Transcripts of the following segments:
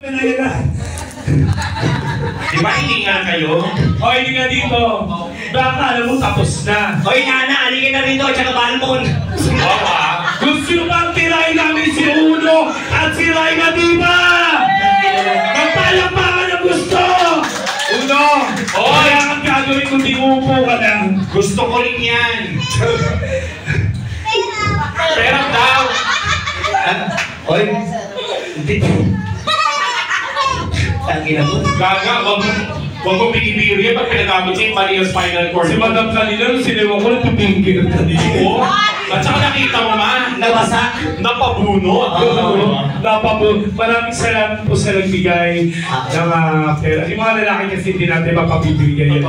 Di ba hininga kayo? O, hindi nga dito. Baka alam mo tapos na. Hoy, Nana, halika na rito, tsaka Balmon. Oo Gusto nyo bang tirahin namin si Uno at si Raina Diva? Magpalakpakan na gusto! Uno! Kaya ang gagawin kung di uupo ka lang. Gusto ko rin yan. Pero daw. Hoy, hindi. Tangina mo. Gaga, wag mo binibiri pag pinagamit siya yung mali yung spinal cord. Si Madam kanina, nung siniwa ko, nagpipingkir ka dito. At saka nakita mo man, Nabasa. napabunot. Maraming salamat po sa nagbigay ng pera. Yung mga lalaki kasi hindi natin mapapibigay yan.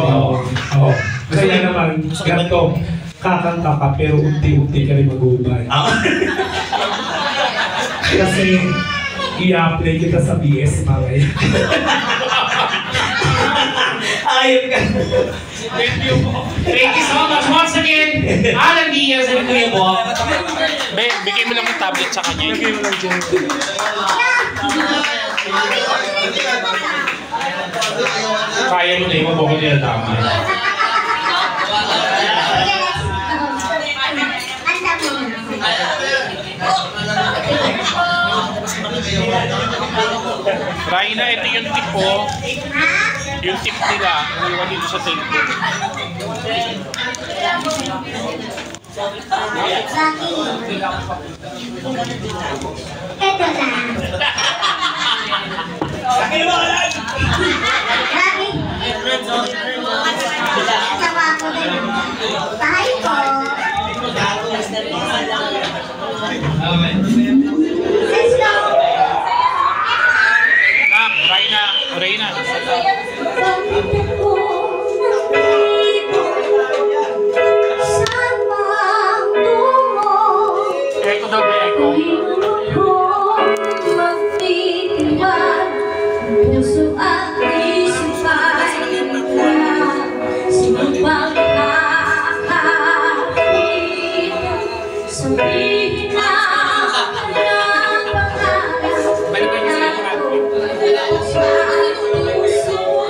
Kaya naman, ganito, kakanta ka pero unti-unti ka rin mag-uubay. Kasi i-apply kita sa BS mamaya. Ayop ka. Thank you po. Thank you so much once again. Alan Diaz and Kuya Bo. Bigay mo lang yung tablet sa kanya. Bigay mo lang dyan. Kaya mo na yung mabukod nila tama. Raina, ito yung tip po. Yung tip nila, iniwan dito sa table. Ito na. Laki mo ka lang! Laki. Sama ko din. Bahay ko. Let's go. Nak, Raina. Bakit ako nandito? Saan bang tungo? Eko daw, Eko. Iwan ko magtitiwag. Puso at isipay na sino bang nakakain? Sabihin na ang pangalan na ako sa puso ko.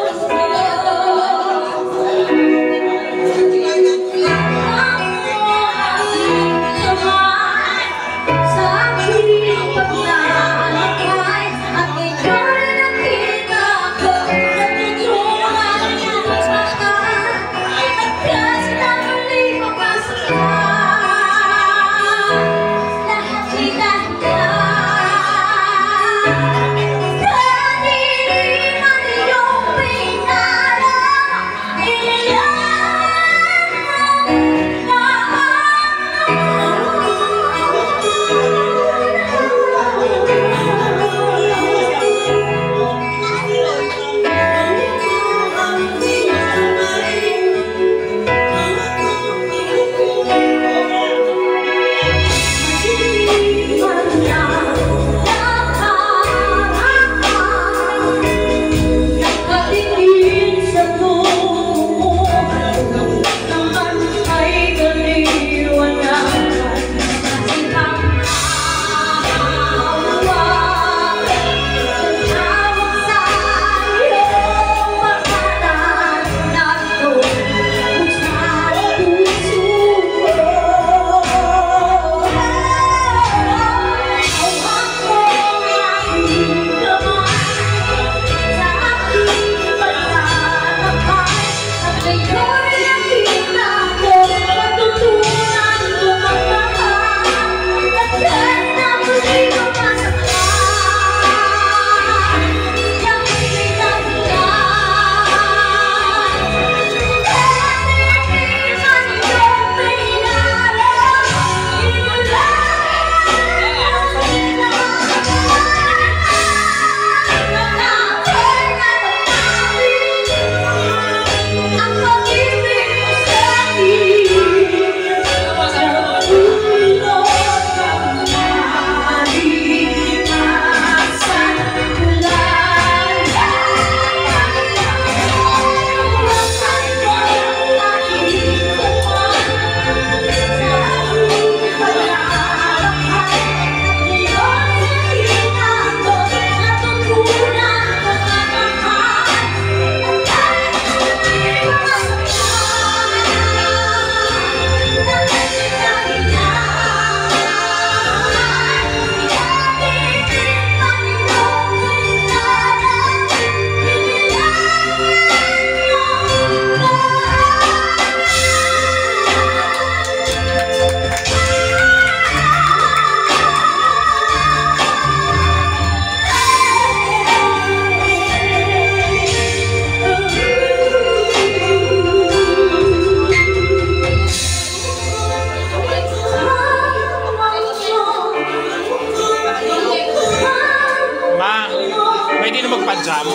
Pwede na magpa-jam.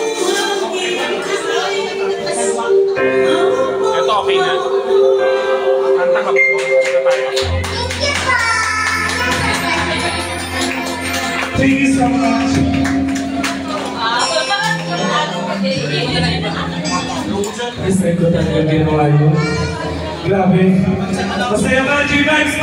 Ito okay na. Kanta ka po. Kanta tayo. Thank you so much. Respect ko talaga ginawa yun. Grabe. Masaya ba, G-Vibes?